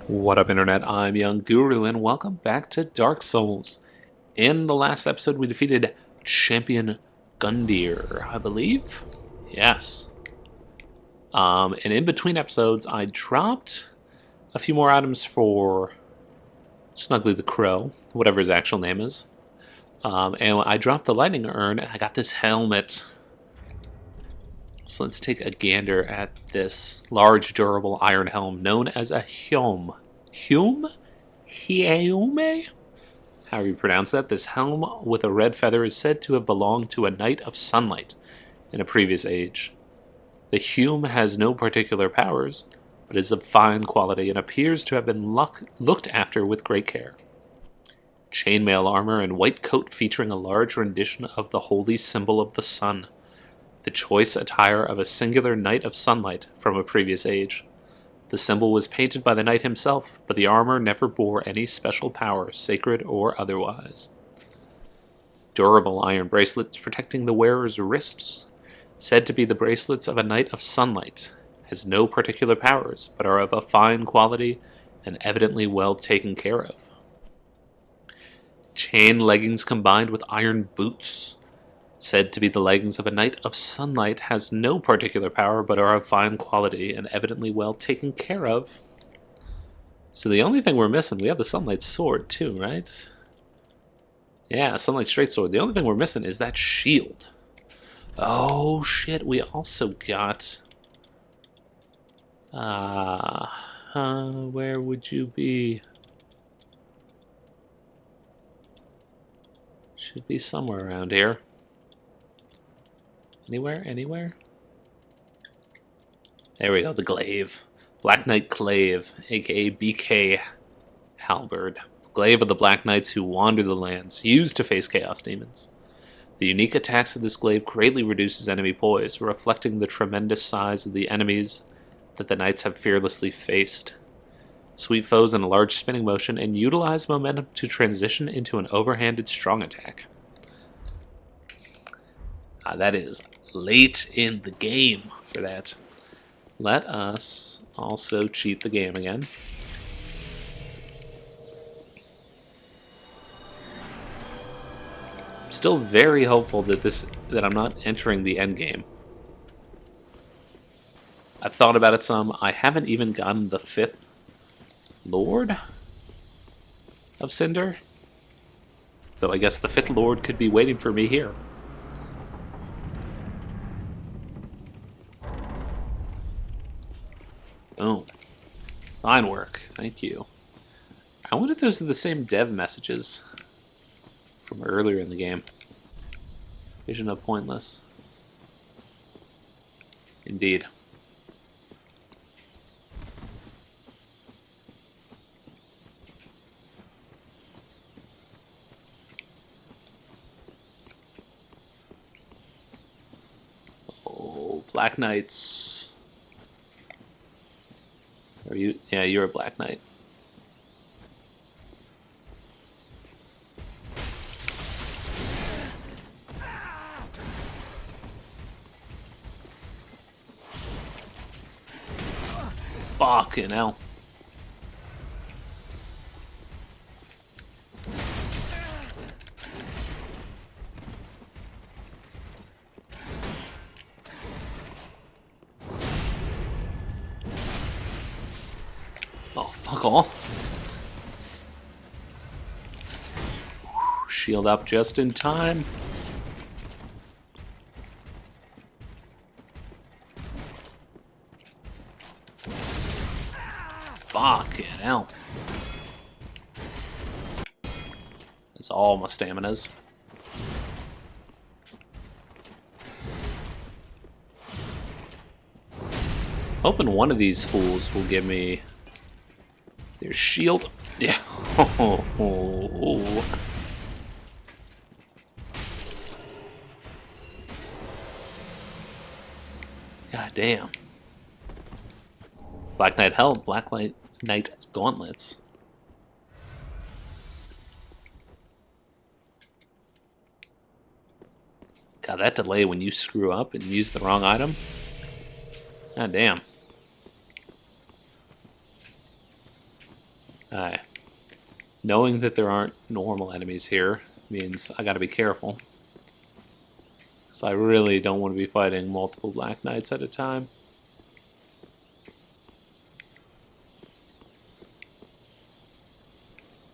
What up, Internet? I'm Young Guru, and welcome back to Dark Souls. In the last episode, we defeated Champion Gundyr, I believe? Yes. And in between episodes, I dropped a few more items for Snuggly the Crow, whatever his actual name is. And I dropped the Lightning Urn, and I got this helmet. So let's take a gander at this large, durable iron helm known as a Hume. Hume? Hieume? However you pronounce that. This helm with a red feather is said to have belonged to a Knight of Sunlight in a previous age. The Hume has no particular powers, but is of fine quality and appears to have been looked after with great care. Chainmail armor and white coat featuring a large rendition of the holy symbol of the sun. The choice attire of a singular Knight of Sunlight from a previous age. The symbol was painted by the knight himself, but the armor never bore any special power, sacred or otherwise. Durable iron bracelets protecting the wearer's wrists, said to be the bracelets of a Knight of Sunlight, has no particular powers, but are of a fine quality and evidently well taken care of. Chain leggings combined with iron boots, said to be the leggings of a Knight of Sunlight, has no particular power but are of fine quality and evidently well taken care of. So the only thing we're missing, we have the Sunlight Sword too, right? Yeah, Sunlight Straight Sword. The only thing we're missing is that shield. Oh shit, we also got... where would you be? Should be somewhere around here. Anywhere? There we go, the glaive. Black Knight Glaive, aka BK Halberd. Glaive of the Black Knights who wander the lands, used to face Chaos Demons. The unique attacks of this glaive greatly reduces enemy poise, reflecting the tremendous size of the enemies that the knights have fearlessly faced. Sweep foes in a large spinning motion and utilize momentum to transition into an overhanded strong attack. That is late in the game for that. Let us also cheat the game again. I'm still very hopeful that I'm not entering the end game. I've thought about it some. I haven't even gotten the 5th Lord of Cinder. Though I guess the 5th Lord could be waiting for me here. Boom. Fine work. Thank you. I wonder if those are the same dev messages from earlier in the game. Vision of Pointless. Indeed. Oh, Black Knights. Are you? Yeah, you're a Black Knight. Fucking hell. Oh, fuck all. Shield up just in time. Fucking hell. That's all my staminas. Hoping one of these fools will give me their shield. Yeah. God damn. Black Knight Helm, Black Knight Gauntlets. God, that delay when you screw up and use the wrong item. God damn. Knowing that there aren't normal enemies here means I gotta be careful. So I really don't want to be fighting multiple Black Knights at a time.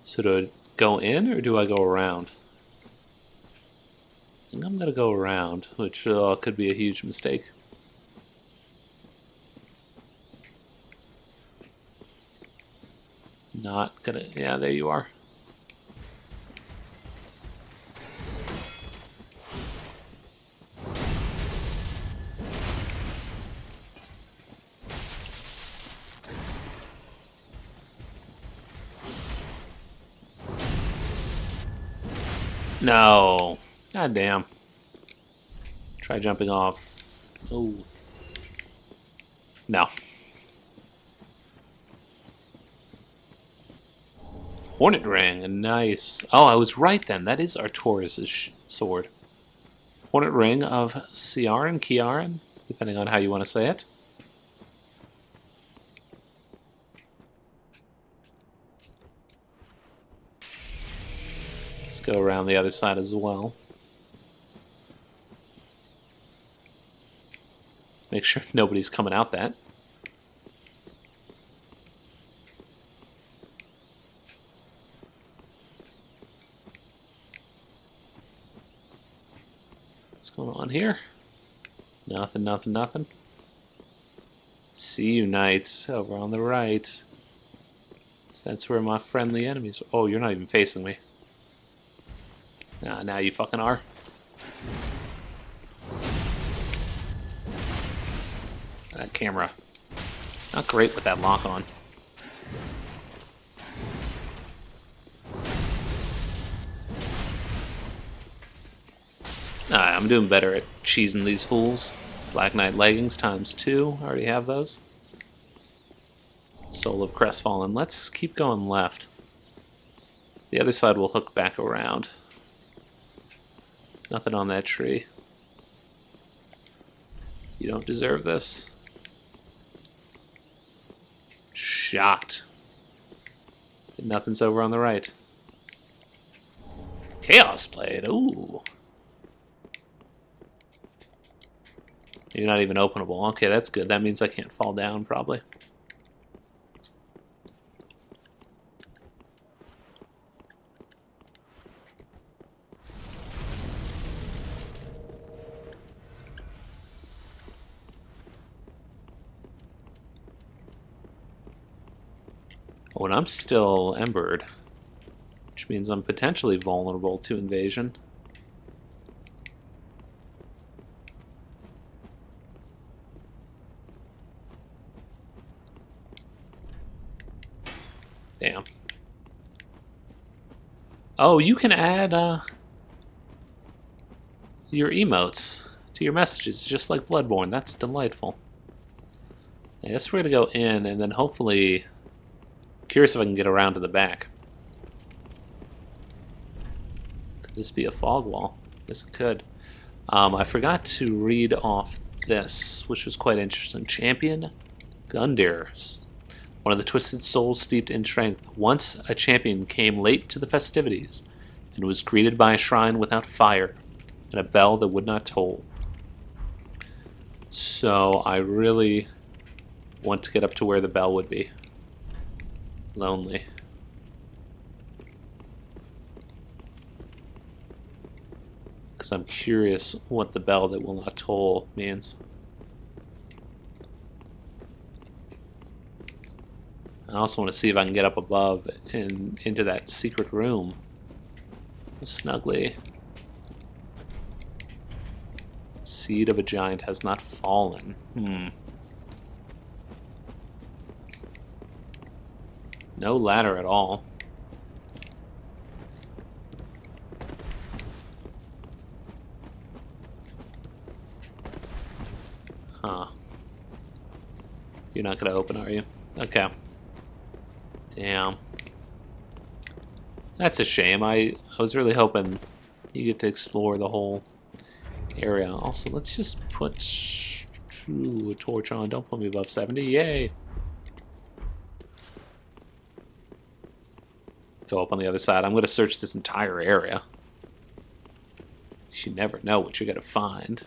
So do I go in or do I go around? I think I'm gonna go around, which could be a huge mistake. Not gonna... Yeah, there you are. No. God damn. Try jumping off. Oh. No. Hornet Ring, nice. Oh, I was right then. That is Artorias' sword. Hornet Ring of Kiaran, depending on how you want to say it. Let's go around the other side as well. Make sure nobody's coming out that. What's going on here? Nothing, nothing, nothing. See you, knights, over on the right. So that's where my friendly enemies... Oh, you're not even facing me. Now you fucking are. That camera. Not great with that lock on. I'm doing better at cheesing these fools. Black Knight leggings ×2. I already have those. Soul of Crestfallen. Let's keep going left. The other side will hook back around. Nothing on that tree. You don't deserve this. Shocked. Nothing's over on the right. Chaos Blade. Ooh. You're not even openable. Okay, that's good. That means I can't fall down, probably. Oh, and I'm still embered, which means I'm potentially vulnerable to invasion. Damn. Oh, you can add your emotes to your messages, just like Bloodborne. That's delightful. I guess we're going to go in, and then hopefully... Curious if I can get around to the back. Could this be a fog wall? Yes, it could. I forgot to read off this, which was quite interesting. Champion Gundyr. One of the twisted souls steeped in strength. Once a champion came late to the festivities and was greeted by a shrine without fire and a bell that would not toll. So I really want to get up to where the bell would be. Lonely. Because I'm curious what the bell that will not toll means. I also want to see if I can get up above and into that secret room. Snugly. Seed of a giant has not fallen. No ladder at all. Huh. You're not going to open, are you? Okay. Damn. That's a shame. I was really hoping you get to explore the whole area. Also, let's just put a torch on. Don't put me above 70. Yay! go up on the other side. I'm going to search this entire area. You never know what you're going to find.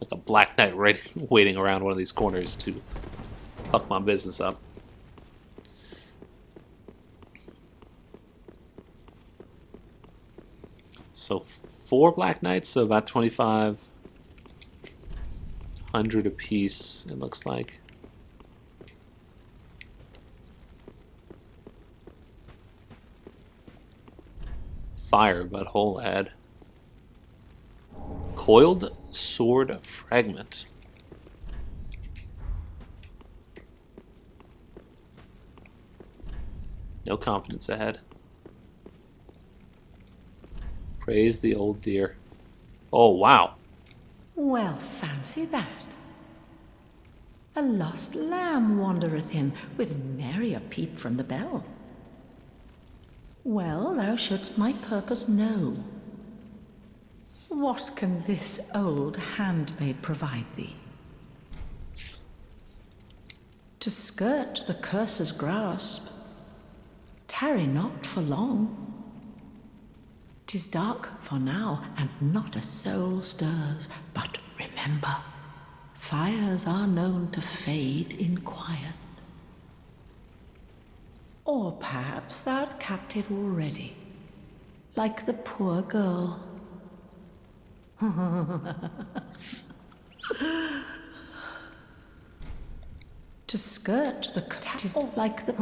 Like a Black Knight waiting around one of these corners to fuck my business up. So 4 Black Knights, so about 2,500 apiece, it looks like. Fire, but whole head. Coiled sword fragment. No confidence ahead. Praise the old dear. Oh, wow. Well, fancy that. A lost lamb wandereth in, with nary a peep from the bell. Well, thou shouldst my purpose know. What can this old handmaid provide thee? To skirt the curse's grasp, tarry not for long. 'Tis dark for now, and not a soul stirs. But remember, fires are known to fade in quiet. Or perhaps thou'rt captive already, like the poor girl. To skirt the tis like the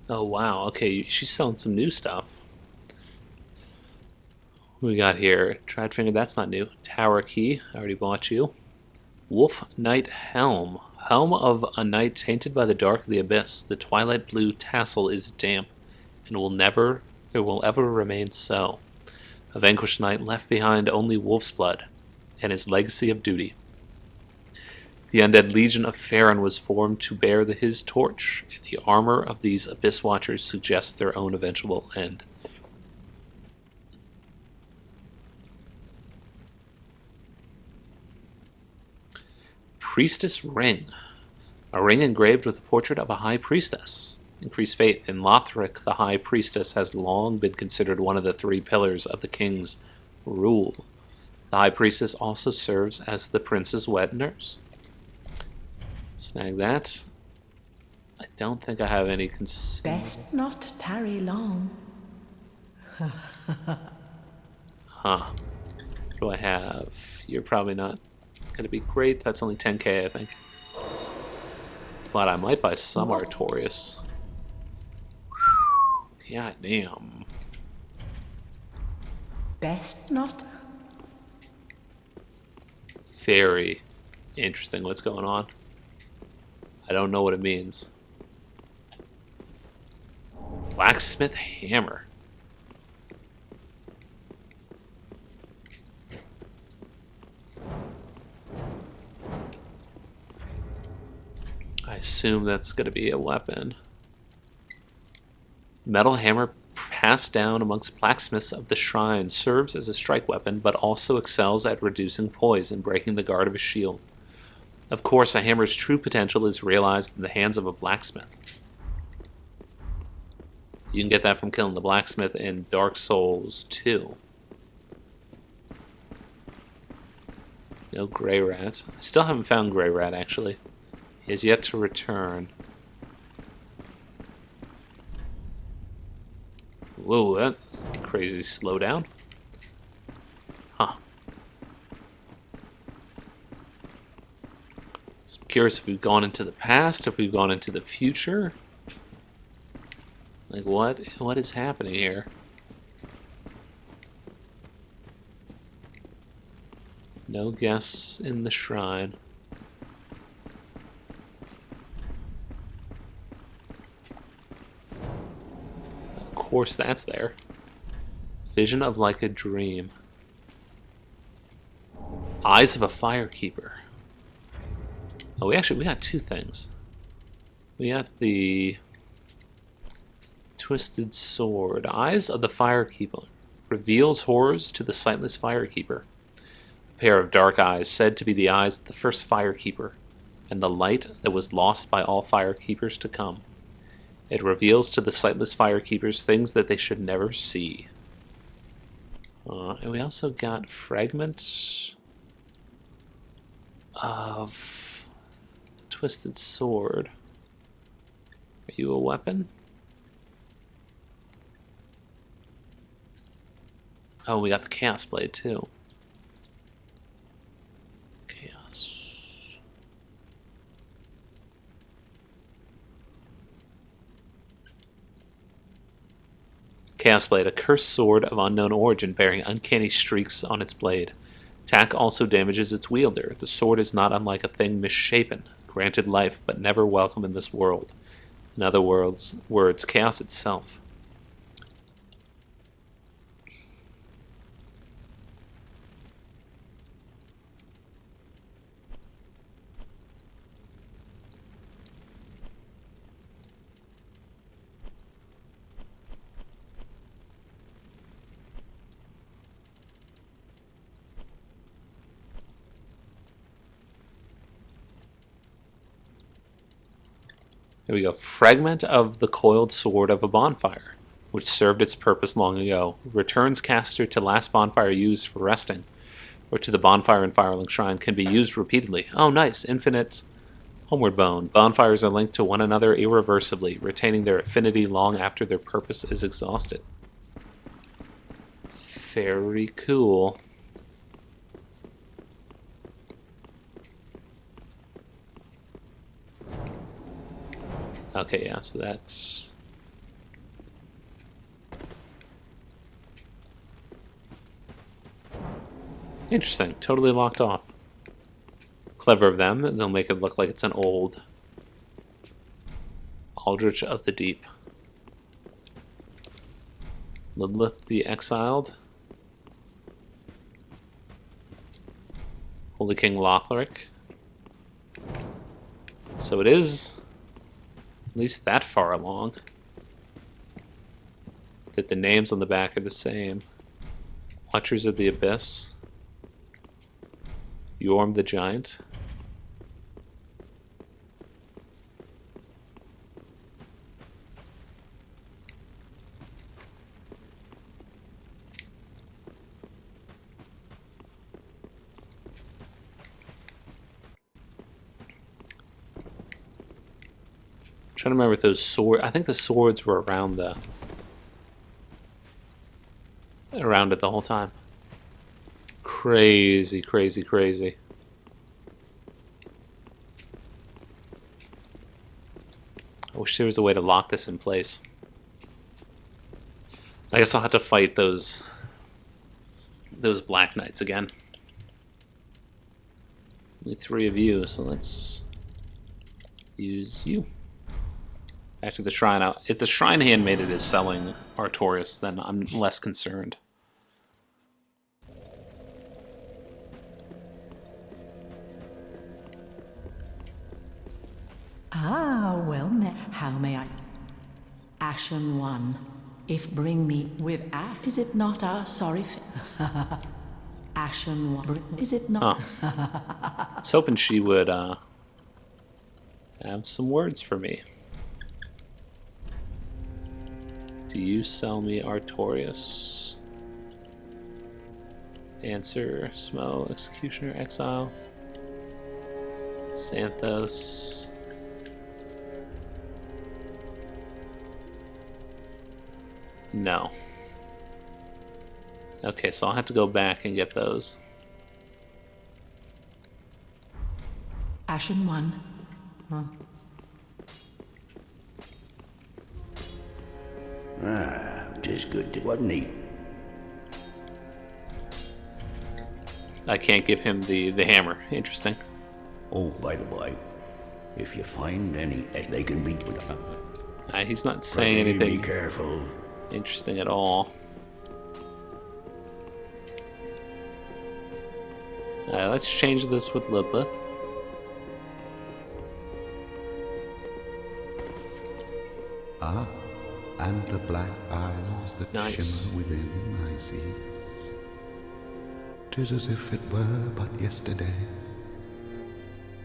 Oh, wow. Okay, she's selling some new stuff. What we got here? Tried finger, that's not new. Tower key, I already bought you. Wolf Knight helm. Helm of a knight tainted by the dark of the abyss. The twilight blue tassel is damp, and will ever remain so. A vanquished knight left behind only wolf's blood, and his legacy of duty. The undead legion of Farron was formed to bear his torch, and the armor of these abyss watchers suggests their own eventual end. Priestess Ring. A ring engraved with a portrait of a high priestess. Increased faith. In Lothric, the high priestess has long been considered one of the 3 pillars of the king's rule. The high priestess also serves as the prince's wet nurse. Snag that. I don't think I have any best not tarry long. Huh. What do I have? You're probably not going to be great. That's only 10k, I think. But I might buy some Artorias. God damn. Best not. Very interesting what's going on. I don't know what it means. Blacksmith hammer. I assume that's going to be a weapon. Metal hammer passed down amongst blacksmiths of the shrine serves as a strike weapon, but also excels at reducing poise and breaking the guard of a shield. Of course, a hammer's true potential is realized in the hands of a blacksmith. You can get that from killing the blacksmith in Dark Souls 2. No Grey Rat. I still haven't found Grey Rat, actually. He has yet to return. Whoa, that's crazy slowdown. Huh. So I'm curious if we've gone into the past, if we've gone into the future. Like, what is happening here? No guests in the shrine. Of course that's there. Vision of like a dream. Eyes of a firekeeper. Oh, we got 2 things. We got the Twisted Sword. Eyes of the Firekeeper. Reveals horrors to the sightless firekeeper. pair of dark eyes said to be the eyes of the first Firekeeper, and the light that was lost by all Firekeepers to come. It reveals to the sightless Firekeepers things that they should never see. And we also got fragments of the Twisted Sword. Are you a weapon? Oh, we got the Chaos Blade too. Chaos. Chaos Blade, a cursed sword of unknown origin bearing uncanny streaks on its blade. Attack also damages its wielder. The sword is not unlike a thing misshapen, granted life, but never welcome in this world. In other words, chaos itself. Here we go. Fragment of the coiled sword of a bonfire, which served its purpose long ago. Returns caster to last bonfire used for resting, or to the bonfire in Firelink Shrine, can be used repeatedly. Oh, nice. Infinite homeward bone. Bonfires are linked to one another irreversibly, retaining their affinity long after their purpose is exhausted. Very cool. Okay, yeah, so that's... Interesting. Totally locked off. Clever of them. They'll make it look like it's an old Aldrich of the Deep. Lilith the Exiled. Holy King Lothric. So it is at least that far along that the names on the back are the same. Watchers of the Abyss. Yorm the Giant. Trying to remember if those swords. I think the swords were around it the whole time. Crazy, crazy, crazy. I wish there was a way to lock this in place. I guess I'll have to fight those Black Knights again. Only 3 of you, so let's use you. Back to the shrine out. If the shrine handmaiden is selling Artorias, then I'm less concerned. Ah, well, how may I? Ashen One, if bring me with ash, is it not our sorry Ashen One, is it not? Oh. I was hoping she would have some words for me. Do you sell me Artorias? Answer, Smo, Executioner, Exile, Xanthos. No. Okay, so I'll have to go back and get those. Ashen One. Huh. Ah, 'tis good, wasn't he? I can't give him the hammer. Interesting. Oh, by the by, if you find any, they can beat with them. He's not saying Be anything careful. interesting at all. Let's change this with Lilith. Ah, and the black eyes that Nice. shimmer within, I see. 'Tis as if it were but yesterday.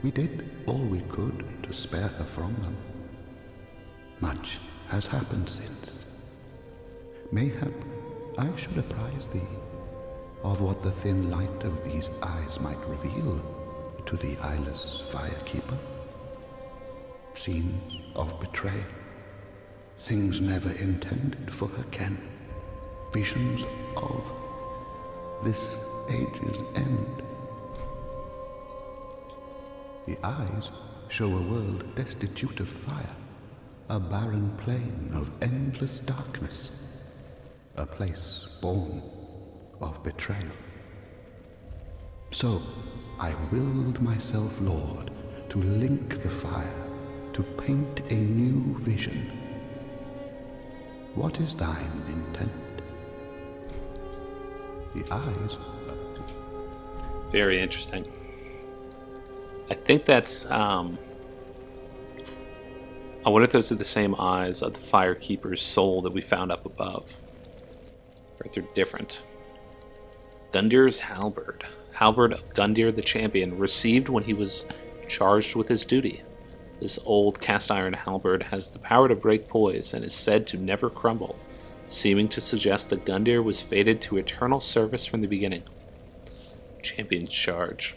We did all we could to spare her from them. Much has happened since. Mayhap I should apprise thee of what the thin light of these eyes might reveal to the eyeless firekeeper. Scenes of betrayal, things never intended for her ken, visions of this age's end. The eyes show a world destitute of fire, a barren plain of endless darkness, a place born of betrayal. So I willed myself Lord to link the fire, to paint a new vision. What is thine intent? The eyes. Very interesting. I think that's, I wonder if those are the same eyes of the Firekeeper's soul that we found up above. Or if they're different. Gundir's halberd. Halberd of Gundir the Champion, received when he was charged with his duty. This old cast-iron halberd has the power to break poise and is said to never crumble, seeming to suggest that Gundir was fated to eternal service from the beginning. Champion's charge.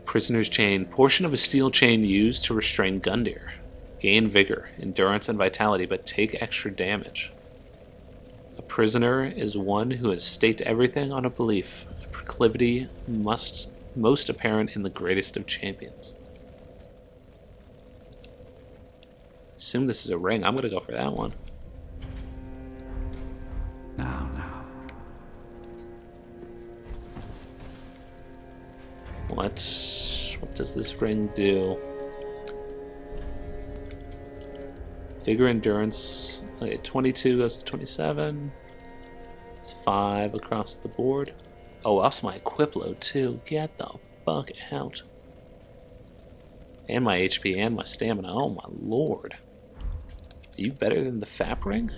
Prisoner's chain. Portion of a steel chain used to restrain Gundir. Gain vigor, endurance, and vitality, but take extra damage. A prisoner is one who has staked everything on a belief, a proclivity most apparent in the greatest of champions. Assume this is a ring. I'm going to go for that one. Now. What does this ring do? Vigor, endurance. Okay, 22 goes to 27. It's 5 across the board. Oh, ups my equip load too. Get the fuck out. And my HP and my stamina. Oh my lord. Are you better than the FAP ring?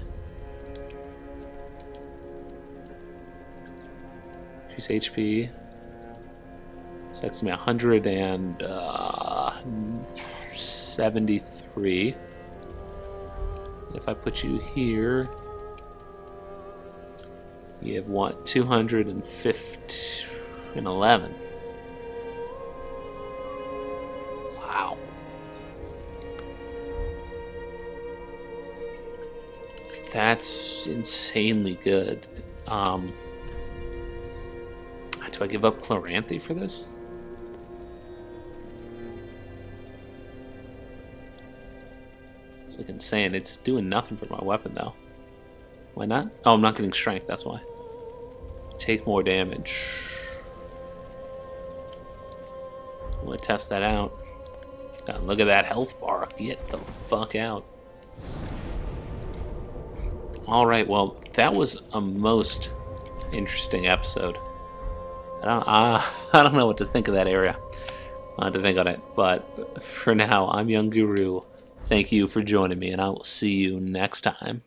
Increase HP. So that's me 173. If I put you here, you have what? 211. Wow. That's insanely good. Do I give up Chloranthy for this? It's like insane. It's doing nothing for my weapon though. Why not? Oh, I'm not getting strength, that's why. Take more damage. I'm gonna test that out. God, look at that health bar. Get the fuck out. Alright, well, that was a most interesting episode. I don't know what to think of that area. I'll have to think on it. But for now, I'm Young Guru. Thank you for joining me, and I will see you next time.